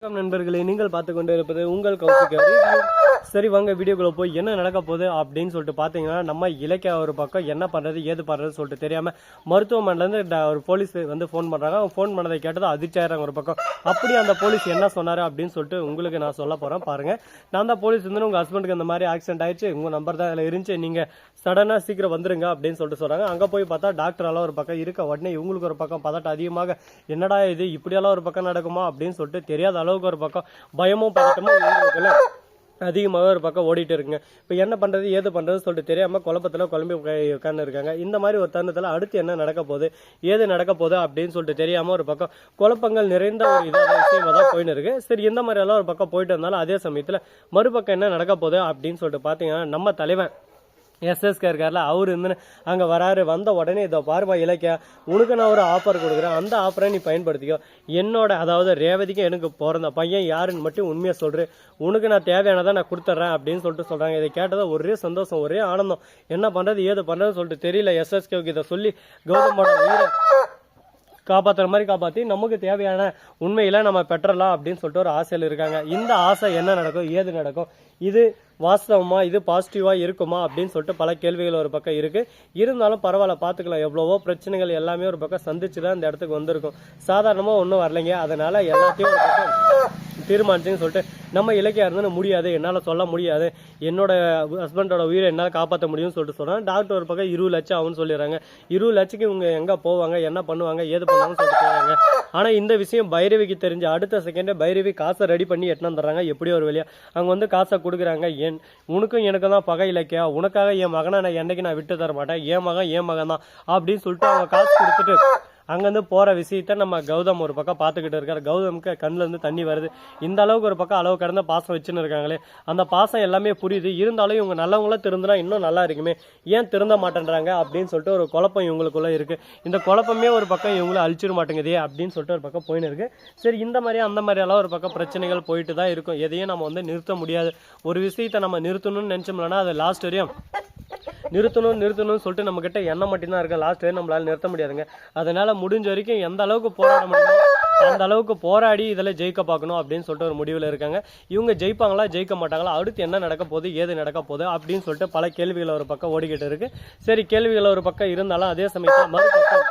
வணக்கம் நண்பர்களே, நீங்கள் பார்த்து கொண்டு இருப்பது உங்கள் கௌசிகா ரிவ்யூ. சரி வாங்க வீடியோக்குள்ள போய் என்ன நடக்க போகுது அப்படின்னு சொல்லிட்டு பார்த்தீங்கன்னா, நம்ம இலக்கிய ஒரு பக்கம் என்ன பண்ணுறது ஏது பண்ணுறது சொல்லிட்டு தெரியாமல் மருத்துவமனையிலேருந்து ஒரு போலீஸ் வந்து ஃபோன் பண்ணுறாங்க. அவங்க ஃபோன் பண்ணதை கேட்டது அதிர்ச்சியாகிறாங்க ஒரு பக்கம். அப்படி அந்த போலீஸ் என்ன சொன்னார் அப்படின்னு சொல்லிட்டு உங்களுக்கு நான் சொல்ல போகிறேன் பாருங்கள். நான் தான் போலீஸ் வந்து உங்கள் ஹஸ்பண்டுக்கு இந்த மாதிரி ஆக்சிடென்ட் ஆயிடுச்சு, உங்கள் நம்பர் தான் அதில் இருந்துச்சு, நீங்கள் சடனாக சீக்கிரம் வந்துருங்க அப்படின்னு சொல்லிட்டு சொல்கிறாங்க. அங்கே போய் பார்த்தா டாக்டரெல்லாம் ஒரு பக்கம் இருக்க உடனே இவங்களுக்கு ஒரு பக்கம் பதட்டம் அதிகமாக, என்னடா இது இப்படியெல்லாம் ஒரு பக்கம் நடக்குமா அப்படின்னு சொல்லிட்டு தெரியாத அளவுக்கு ஒரு பக்கம் பயமும் பதட்டமும் இவங்களுக்குள்ள அதிகமாக ஒரு பக்கம் ஓடிட்டு இருக்குங்க. இப்போ என்ன பண்ணுறது ஏது பண்ணுறது சொல்லிட்டு தெரியாமல் குழப்பத்தில் குழம்பி உட்கார்ந்து இருக்காங்க. இந்த மாதிரி ஒரு தருணத்தில் அடுத்து என்ன நடக்க போகுது ஏது நடக்க போகுது அப்படின்னு சொல்லிட்டு தெரியாமல் ஒரு பக்கம் குழப்பங்கள் நிறைந்த ஒரு இதான விஷயமா தான் போயின்னு இருக்கு. சரி, இந்த மாதிரி எல்லாம் ஒரு பக்கம் போயிட்டு இருந்தாலும் அதே சமயத்தில் மறுபக்கம் என்ன நடக்க போகுது அப்படின்னு சொல்லிட்டு பார்த்தீங்கன்னா, நம்ம தலைவன் எஸ்எஸ்கே இருக்கார்ல, அவர் இருந்து அங்கே வராரு. வந்த உடனே இதை பாருமா இலக்கியா, உனக்கு நான் ஒரு ஆஃபர் கொடுக்குறேன், அந்த ஆஃபரை நீ பயன்படுத்திக்கோ. என்னோட அதாவது ரேவதிக்கு எனக்கு பிறந்த பையன் யாருன்னு மட்டும் உண்மையாக சொல்கிறேன், உனக்கு நான் தேவையானதை நான் கொடுத்துட்றேன் அப்படின்னு சொல்லிட்டு சொல்கிறாங்க. இதை கேட்டதை ஒரே சந்தோஷம் ஒரே ஆனந்தம். என்ன பண்ணுறது ஏது பண்ணுறதுன்னு சொல்லிட்டு தெரியல. எஸ்எஸ்கேவுக்கு இதை சொல்லி கௌதமோட உயிரை காப்பாற்றுற மாதிரி காப்பாற்றி நமக்கு தேவையான உண்மையில் நம்ம பெற்றலாம் அப்படின்னு சொல்லிட்டு ஒரு ஆசையில் இருக்காங்க. இந்த ஆசை என்ன நடக்கும் ஏது நடக்கும், இது வாஸ்தவமா இது பாசிட்டிவாக இருக்குமா அப்படின்னு சொல்லிட்டு பல கேள்விகள் ஒரு பக்கம் இருக்குது. இருந்தாலும் பரவாயில்ல, பார்த்துக்கலாம். எவ்வளவோ பிரச்சனைகள் எல்லாமே ஒரு பக்கம் சந்திச்சு தான் இந்த இடத்துக்கு வந்திருக்கும். சாதாரணமாக ஒன்றும் வரலைங்க. அதனால் எல்லாத்தையும் ஒரு பக்கம் தீர்மானிச்சுன்னு சொல்லிட்டு நம்ம இலக்கியா இருந்துன்னு முடியாது, என்னால் சொல்ல முடியாது, என்னோட ஹஸ்பண்டோட உயிரை என்னால் காப்பாற்ற முடியும்னு சொல்லிட்டு சொல்கிறாங்க. டாக்டர் ஒரு பக்கம் 20 லட்சம் ஆகும்னு சொல்லிடுறாங்க. 20 லட்சத்துக்கு இவங்க எங்கே போவாங்க என்ன பண்ணுவாங்க ஏது பண்ணுவாங்கன்னு சொல்லிட்டு போகிறாங்க. ஆனால் இந்த விஷயம் பைரவிக்கு தெரிஞ்ச அடுத்த செகண்டே பைரவி காசை ரெடி பண்ணி எட்டுன்னு வந்துடுறாங்க. எப்படியோ ஒரு வழியாக அவங்க வந்து காசை கொடுக்குறாங்க. உனக்கும் எனக்கு தான் பகை இலக்கியா, உனக்காக என் மகனை நான் என்னைக்கு நான் விட்டு தர மாட்டேன், என் மகன் தான் அப்படின்னு சொல்லிட்டு அவங்க காசு கொடுத்துட்டு அங்கேருந்து போகிற விஷயத்த நம்ம கௌதம் ஒரு பக்கம் பார்த்துக்கிட்டு இருக்காரு. கௌதமுக்கு கண்ணில் இருந்து தண்ணி வருது. இந்த அளவுக்கு ஒரு பக்கம் அளவு கடந்த பாசம் வச்சுன்னு இருக்காங்களே, அந்த பாசம் எல்லாமே புரியுது. இருந்தாலும் இவங்க நல்லவங்களாம் திருந்தினா இன்னும் நல்லா இருக்குமே, ஏன் திருந்த மாட்டேன்றாங்க அப்படின்னு சொல்லிட்டு ஒரு குழப்பம் இவங்களுக்குள்ள இருக்குது. இந்த குழப்பமே ஒரு பக்கம் இவங்களை அழிச்சிட மாட்டேங்குதே அப்படின்னு சொல்லிட்டு ஒரு பக்கம் போயின்னு இருக்குது. சரி, இந்த மாதிரி அந்த மாதிரியெல்லாம் ஒரு பக்கம் பிரச்சனைகள் போயிட்டு தான் இருக்கும். எதையும் நம்ம வந்து நிறுத்த முடியாது. ஒரு விஷயத்தை நம்ம நிறுத்தணும்னு நினச்சோம்னா அது லாஸ்ட் வரையும் நிறுத்தணும்னு சொல்லிட்டு நம்ம கிட்ட எண்ணம் மட்டும்தான் இருக்கு. லாஸ்ட் வரையும் நம்மளால நிறுத்த முடியாதுங்க. அதனால முடிஞ்ச வரைக்கும் எந்த அளவுக்கு போராட முடியுமோ அந்த அளவுக்கு போராடி இதில் ஜெயிக்க பார்க்கணும் அப்படின்னு சொல்லிட்டு ஒரு முடிவில் இருக்காங்க. இவங்க ஜெயிப்பாங்களா ஜெயிக்க மாட்டாங்களா, அடுத்து என்ன நடக்க போகுது ஏது நடக்க போகுது அப்படின்னு சொல்லிட்டு பல கேள்விகள் ஒரு பக்கம் ஓடிக்கிட்டு இருக்கு. சரி, கேள்விகள் ஒரு பக்கம் இருந்தாலும் அதே சமயத்தில் மறுபக்கம்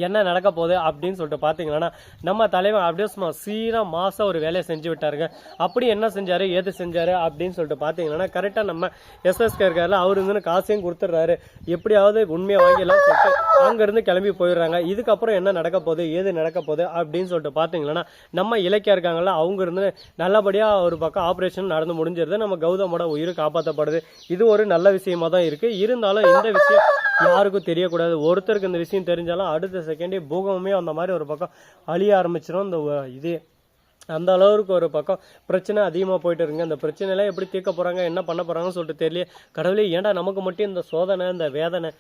என்ன நடக்க போகுது அப்படின்னு சொல்லிட்டு பார்த்தீங்கன்னா, நம்ம தலைவன் அப்படியே சும்மா சீராக மாதம் ஒரு வேலையை செஞ்சு விட்டாருங்க. அப்படி என்ன செஞ்சாரு ஏது செஞ்சாரு அப்படின்னு சொல்லிட்டு பார்த்தீங்கன்னா, கரெக்டாக நம்ம எஸ்எஸ்கே இருக்காருல, அவரு இருந்து காசையும் கொடுத்துட்றாரு. எப்படியாவது உண்மையை வாங்கிடலாம் சொல்லிட்டு அங்கேருந்து கிளம்பி போயிடுறாங்க. இதுக்கப்புறம் என்ன நடக்க போகுது ஏது நடக்க போகுது அப்படின்னு சொல்லிட்டு பார்த்தீங்கன்னா, நம்ம இலக்கியா இருக்காங்கல்ல, அவங்க இருந்து நல்லபடியாக ஒரு பக்கம் ஆப்ரேஷன் நடந்து முடிஞ்சிருது. நம்ம கௌதமோட உயிர் காப்பாற்றப்படுது. இது ஒரு நல்ல விஷயமா தான் இருக்குது. இருந்தாலும் இந்த விஷயம் யாருக்கும் தெரியக்கூடாது. ஒருத்தருக்கு இந்த விஷயம் தெரிஞ்சாலும் அடுத்த செகண்டே பூகமே அந்த மாதிரி ஒரு பக்கம் அழிய ஆரம்பிச்சிடும். இந்த இதே அந்த அளவுக்கு ஒரு பக்கம் பிரச்சனை அதிகமாக போயிட்டு இருக்குங்க. அந்த பிரச்சனைலாம் எப்படி தீர்க்க போகிறாங்க என்ன பண்ண போகிறாங்கன்னு சொல்லிட்டு தெரியல. கடவுளே, ஏன்டா நமக்கு மட்டும் இந்த சோதனை இந்த வேதனை,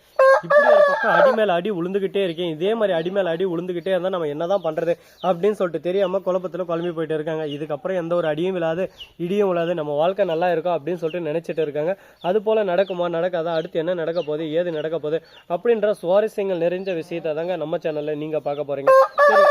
இப்படி ஒரு பக்கம் அடி மேலே அடி உளுந்துக்கிட்டே இருக்கேன். இதே மாதிரி அடி மேலே அடி உளுந்துக்கிட்டே இருந்தால் நம்ம என்ன தான் பண்ணுறது அப்படின்னு சொல்லிட்டு தெரியாமல் குழப்பத்தில் குழம்பி போயிட்டு இருக்காங்க. இதுக்கப்புறம் எந்த ஒரு அடியும் விழாது இடியும் விழாது, நம்ம வாழ்க்கை நல்லா இருக்கும் அப்படின்னு சொல்லிட்டு நினச்சிட்டு இருக்காங்க. அது போல் நடக்குமா நடக்காதா, அடுத்து என்ன நடக்க போகுது ஏது நடக்க போகுது அப்படின்ற சுவாரஸ்யங்கள் நிறைஞ்ச விஷயத்தை தாங்க நம்ம சேனலில் நீங்கள் பார்க்க போகிறீங்க. சரி,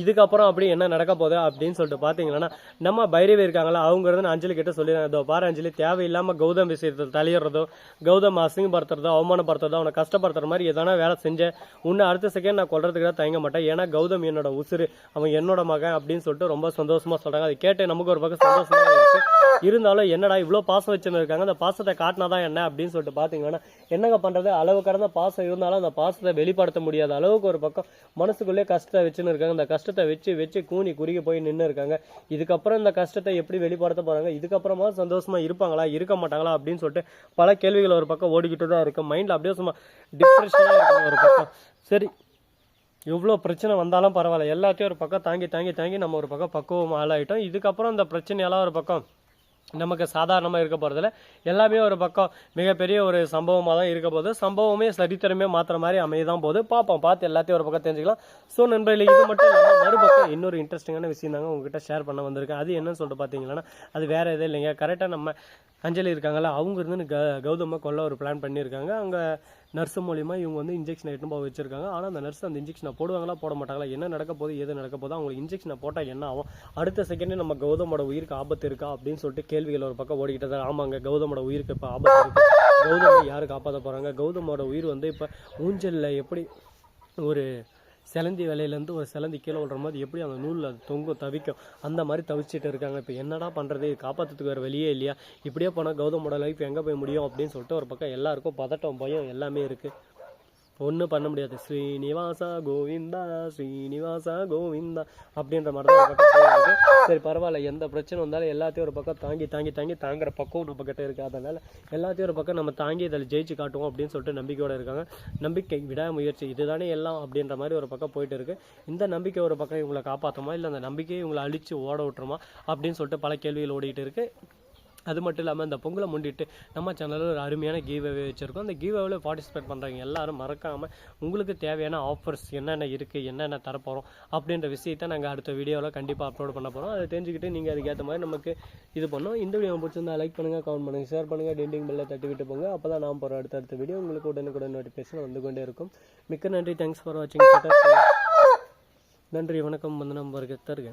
இதுக்கப்புறம் அப்படி என்ன நடக்க போகுது அப்படின்னு சொல்லிட்டு பார்த்தீங்கன்னா, நம்ம பைரவி இருக்காங்களா, அவங்க இருந்து அஞ்சலி கிட்ட சொல்லிடுறாங்க, இதோ பாரு அஞ்சலி, தேவையில்லாமல் கௌதம் விஷயத்தில் தலையிடுறதோ கௌதம் அசிங்கப்படுத்துறதோ அவமானப்படுத்துறதோ அவனை கஷ்டப்படுத்துற மாதிரி எதனா வேலை செஞ்சேன் உன்னை அடுத்த செகண்ட் நான் கொள்றதுக்கு தான் தயங்க மாட்டேன். ஏன்னா கௌதம் என்னோட உசுறு, அவன் என்னோட மகன் அப்படின்னு சொல்லிட்டு ரொம்ப சந்தோஷமா சொல்றாங்க. அதை கேட்டு நமக்கு ஒரு பக்கம் சந்தோஷமா இருக்கு. இருந்தாலும் என்னடா இவ்வளோ பாசம் வச்சுன்னு இருக்காங்க, அந்த பாசத்தை காட்டினாதான் என்ன அப்படின்னு சொல்லிட்டு பார்த்தீங்கன்னா, என்னங்க பண்ணுறது, அளவு கடந்த பாசம் இருந்தாலும் அந்த பாசத்தை வெளிப்படுத்த முடியாத அளவுக்கு ஒரு பக்கம் மனசுக்குள்ளே கஷ்டத்தை வச்சுன்னு இருக்காங்க. இந்த கஷ்டத்தை வச்சு கூனி குறுகி போய் நின்று இருக்காங்க. இதுக்கப்புறம் இந்த கஷ்டத்தை எப்படி வெளிப்படுத்த போறாங்க, இதுக்கப்புறமா சந்தோஷமா இருப்பாங்களா இருக்க மாட்டாங்களா அப்படின்னு சொல்லிட்டு பல கேள்விகள் ஒரு பக்கம் ஓடிக்கிட்டு தான் இருக்கு. மைண்ட்ல அப்படியே சும்மா டிப்ரெஷனா இருக்கு ஒரு பக்கம். சரி, எவ்வளோ பிரச்சனை வந்தாலும் பரவாயில்ல, எல்லாத்தையும் ஒரு பக்கம் தாங்கி நம்ம ஒரு பக்கம் பக்குவம் ஆளாயிட்டோம். இதுக்கப்புறம் இந்த பிரச்சனையெல்லாம் ஒரு பக்கம் நமக்கு சாதாரணமாக இருக்க போகிறதில்ல, எல்லாமே ஒரு பக்கம் மிகப்பெரிய ஒரு சம்பவமாக தான் இருக்க போகுது. சம்பவமே சரித்திரமே மாற்றுற மாதிரி அமையதான் போகுது. பார்த்து எல்லாத்தையும் ஒரு பக்கம் தெரிஞ்சுக்கலாம். ஸோ நண்பர்களே, இது மட்டும் இல்லாமல் மறுபக்கம் இன்னொரு இன்ட்ரெஸ்டிங்கான விஷயம் தாங்க உங்ககிட்ட ஷேர் பண்ண வந்திருக்கேன். அது என்னன்னு சொல்லிட்டு பார்த்தீங்கன்னா, அது வேறு எதுவும் இல்லைங்க. கரெக்டாக நம்ம அஞ்சலி இருக்காங்கல்ல, அவங்க இருந்து கௌதமை கொல்ல ஒரு பிளான் பண்ணியிருக்காங்க. அங்கே நர்ஸ் மூலிமா இவங்க வந்து இன்ஜெக்ஷன் எடுத்து போக வச்சிருக்காங்க. ஆனால் அந்த நர்ஸ் அந்த இன்ஜெக்ஷனை போடுவாங்களா போட மாட்டாங்களா, என்ன நடக்க போகுது ஏது நடக்க போகுது, அவங்களுக்கு இன்ஜெக்ஷனை போட்டால் என்ன ஆகும், அடுத்த செகண்டே நம்ம கௌதமோட உயிருக்கு ஆபத்து இருக்கா அப்படின்னு சொல்லிட்டு கேள்விகள் ஒரு பக்கம் ஓடிக்கிட்டு தான். ஆமாங்க, கௌதமோட உயிருக்கு இப்போ ஆபத்து இருக்கு. கௌதமை யார் காப்பாற்ற போகிறாங்க, கௌதமோட உயிர் வந்து இப்போ ஊஞ்சலில் எப்படி ஒரு சிலந்தி வேலையிலேருந்து ஒரு சிலந்தி கீழே விடுற மாதிரி எப்படி அந்த நூலில் தொங்கும் தவிக்கும், அந்த மாதிரி தவிச்சிட்டு இருக்காங்க. இப்போ என்னடா பண்ணுறது, காப்பாற்றுறதுக்கு வேறு வெளியே இல்லையா, இப்படியே போனால் கௌதமோட லைஃப் எங்கே போய் முடியும் அப்படின்னு சொல்லிட்டு ஒரு பக்கம் எல்லாருக்கும் பதட்டம் பயம் எல்லாமே இருக்குது. ஒன்றும் பண்ண முடியாது. ஸ்ரீனிவாசா கோவிந்தா ஸ்ரீனிவாசா கோவிந்தா அப்படின்ற மாதிரி தான் பக்கம் இருக்கு. சரி பரவாயில்ல, எந்த பிரச்சனை வந்தாலும் எல்லாத்தையும் ஒரு பக்கம் தாங்குற பக்கம் நம்ம கிட்ட இருக்குது. அதனால் எல்லாத்தையும் ஒரு பக்கம் நம்ம தாங்கி இதில் ஜெயிச்சு காட்டுவோம் அப்படின்னு சொல்லிட்டு நம்பிக்கையோடு இருக்காங்க. நம்பிக்கை விடாமுயற்சி இதுதானே எல்லாம் அப்படின்ற மாதிரி ஒரு பக்கம் போயிட்டு இருக்கு. இந்த நம்பிக்கை ஒரு பக்கம் இவங்களை காப்பாற்றுமா, இல்லை அந்த நம்பிக்கையை இவங்களை அழிச்சு ஓட விட்டுருமா அப்படின்னு சொல்லிட்டு பல கேள்விகள் ஓடிட்டு இருக்கு. அது மட்டும் இல்லாமல் இந்த பொங்கலை முன்னிட்டு நம்ம சேனலில் ஒரு அருமையான கிவ்அவே வச்சுருக்கோம். அந்த கிவ்அவேல பார்ட்டிசிபேட் பண்ணுறவங்க எல்லாரும் மறக்காமல் உங்களுக்கு தேவையான ஆஃபர்ஸ் என்னென்ன இருக்குது, என்னென்ன தரப்போகிறோம் அப்படின்ற விஷயத்தை நாங்கள் அடுத்த வீடியோவில் கண்டிப்பாக அப்லோட் பண்ண போகிறோம். அதை தெரிஞ்சுக்கிட்டு நீங்கள் அதுக்கேற்ற மாதிரி நமக்கு இது பண்ணோம். இந்த வீடியோ பிடிச்சிருந்தா லைக் பண்ணுங்கள், கமெண்ட் பண்ணுங்கள், ஷேர் பண்ணுங்கள், டெண்டிங் பெல்லை தட்டி விட்டு போங்க. அப்போ தான் நான் போகிற அடுத்த வீடியோ உங்களுக்கு உடனுக்குடன் நோட்டிஃபிகேஷன் வந்து கொண்டே இருக்கும். மிக்க நன்றி, தேங்க்ஸ் ஃபார் வாட்சிங். நன்றி, வணக்கம், வந்தனம், வருக தருக.